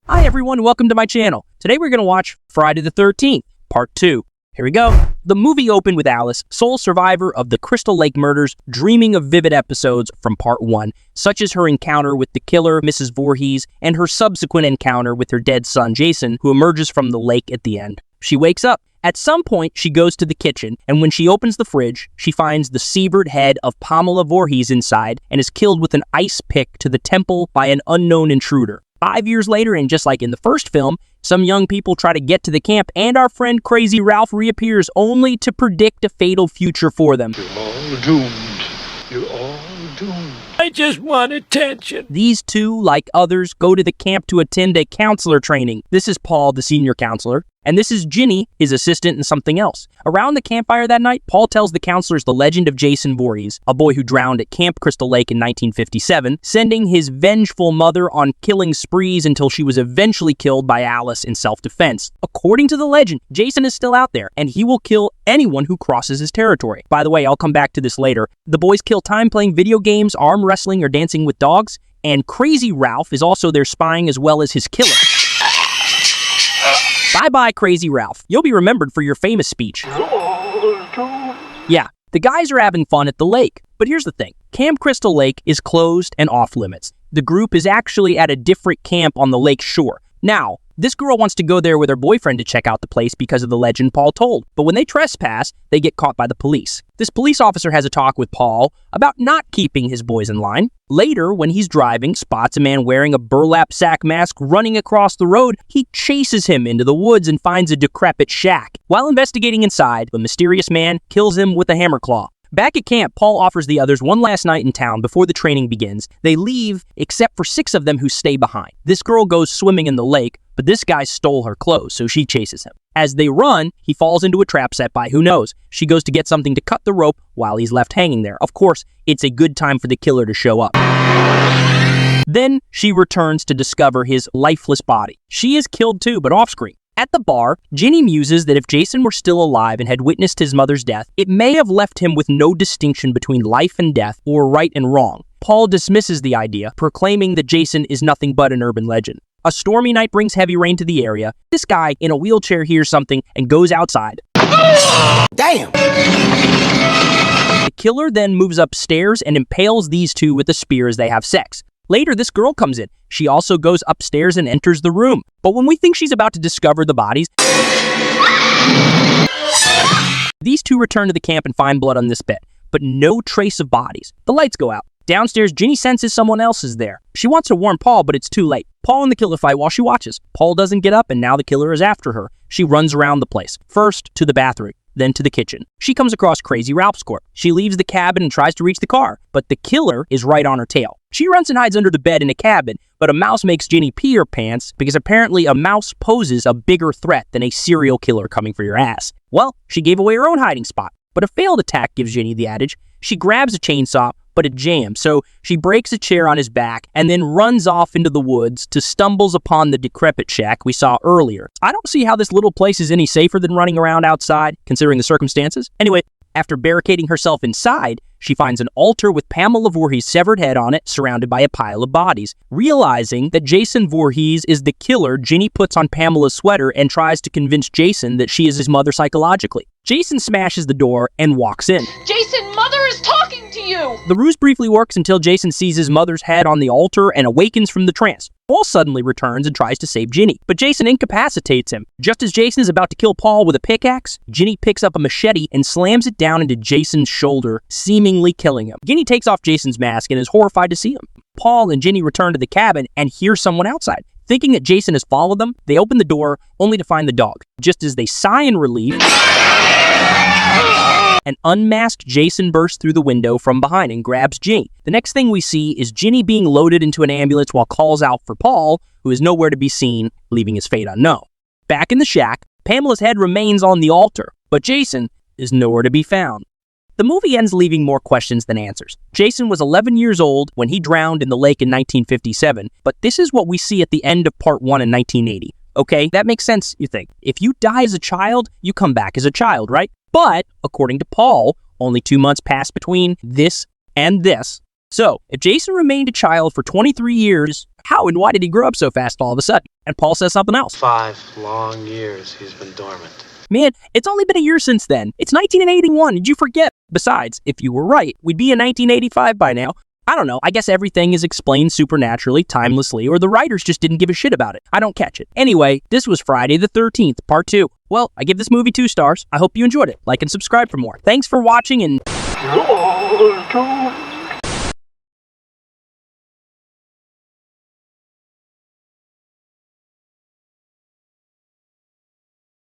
Hi everyone, welcome to my channel. Today we're going to watch Friday the 13th, Part 2. Here we go. The movie opened with Alice, sole survivor of the Crystal Lake murders, dreaming of vivid episodes from Part 1, such as her encounter with the killer, Mrs. Voorhees, and her subsequent encounter with her dead son, Jason, who emerges from the lake at the end. She wakes up. At some point, she goes to the kitchen, and when she opens the fridge, she finds the severed head of Pamela Voorhees inside and is killed with an ice pick to the temple by an unknown intruder. 5 years later, and just like in the first film, some young people try to get to the camp, and our friend Crazy Ralph reappears only to predict a fatal future for them. You're all doomed. You're all doomed. I just want attention. These two, like others, go to the camp to attend a counselor training. This is Paul, the senior counselor, and this is Ginny, his assistant, and something else. Around the campfire that night, Paul tells the counselors the legend of Jason Voorhees, a boy who drowned at Camp Crystal Lake in 1957, sending his vengeful mother on killing sprees until she was eventually killed by Alice in self-defense. According to the legend, Jason is still out there, and he will kill anyone who crosses his territory. By the way, I'll come back to this later. The boys kill time playing video games, arm wrestling, or dancing with dogs, and Crazy Ralph is also there spying as well as his killer. Bye-bye, Crazy Ralph. You'll be remembered for your famous speech. Yeah, the guys are having fun at the lake. But here's the thing. Camp Crystal Lake is closed and off-limits. The group is actually at a different camp on the lake shore. Now, this girl wants to go there with her boyfriend to check out the place because of the legend Paul told. But when they trespass, they get caught by the police. This police officer has a talk with Paul about not keeping his boys in line. Later, when he's driving, spots a man wearing a burlap sack mask running across the road. He chases him into the woods and finds a decrepit shack. While investigating inside, the mysterious man kills him with a hammer claw. Back at camp, Paul offers the others one last night in town before the training begins. They leave, except for 6 of them who stay behind. This girl goes swimming in the lake, but this guy stole her clothes, so she chases him. As they run, he falls into a trap set by who knows. She goes to get something to cut the rope while he's left hanging there. Of course, it's a good time for the killer to show up. Then she returns to discover his lifeless body. She is killed too, but off-screen. At the bar, Ginny muses that if Jason were still alive and had witnessed his mother's death, it may have left him with no distinction between life and death or right and wrong. Paul dismisses the idea, proclaiming that Jason is nothing but an urban legend. A stormy night brings heavy rain to the area. This guy in a wheelchair hears something and goes outside. Damn! The killer then moves upstairs and impales these two with a spear as they have sex. Later, this girl comes in. She also goes upstairs and enters the room. But when we think she's about to discover the bodies, these two return to the camp and find blood on this bed, but no trace of bodies. The lights go out. Downstairs, Ginny senses someone else is there. She wants to warn Paul, but it's too late. Paul and the killer fight while she watches. Paul doesn't get up, and now the killer is after her. She runs around the place, first to the bathroom, then to the kitchen. She comes across Crazy Ralph's corpse. She leaves the cabin and tries to reach the car, but the killer is right on her tail. She runs and hides under the bed in a cabin, but a mouse makes Ginny pee her pants because apparently a mouse poses a bigger threat than a serial killer coming for your ass. Well, she gave away her own hiding spot, but a failed attack gives Ginny the adage. She grabs a chainsaw, but it jams, so she breaks a chair on his back and then runs off into the woods to stumbles upon the decrepit shack we saw earlier. I don't see how this little place is any safer than running around outside, considering the circumstances. Anyway, after barricading herself inside, she finds an altar with Pamela Voorhees' severed head on it, surrounded by a pile of bodies. Realizing that Jason Voorhees is the killer, Ginny puts on Pamela's sweater and tries to convince Jason that she is his mother psychologically. Jason smashes the door and walks in. Jason, Mother is talking to you! The ruse briefly works until Jason sees his mother's head on the altar and awakens from the trance. Paul suddenly returns and tries to save Ginny, but Jason incapacitates him. Just as Jason is about to kill Paul with a pickaxe, Ginny picks up a machete and slams it down into Jason's shoulder, seemingly killing him. Ginny takes off Jason's mask and is horrified to see him. Paul and Ginny return to the cabin and hear someone outside. Thinking that Jason has followed them, they open the door only to find the dog. Just as they sigh in relief, an unmasked Jason bursts through the window from behind and grabs Ginny. The next thing we see is Ginny being loaded into an ambulance while calls out for Paul, who is nowhere to be seen, leaving his fate unknown. Back in the shack, Pamela's head remains on the altar, but Jason is nowhere to be found. The movie ends leaving more questions than answers. Jason was 11 years old when he drowned in the lake in 1957, but this is what we see at the end of Part 1 in 1980. Okay, that makes sense, you think. If you die as a child, you come back as a child, right? But, according to Paul, only 2 months passed between this and this. So, if Jason remained a child for 23 years, How and why did he grow up so fast all of a sudden? And Paul says something else. 5 long years he's been dormant. Man, it's only been a year since then. It's 1981. Did you forget? Besides, if you were right, we'd be in 1985 by now. I don't know. I guess everything is explained supernaturally, timelessly, or the writers just didn't give a shit about it. I don't catch it. Anyway, this was Friday the 13th, part 2. Well, I give this movie 2 stars. I hope you enjoyed it. Like and subscribe for more. Thanks for watching and... You're all doomed.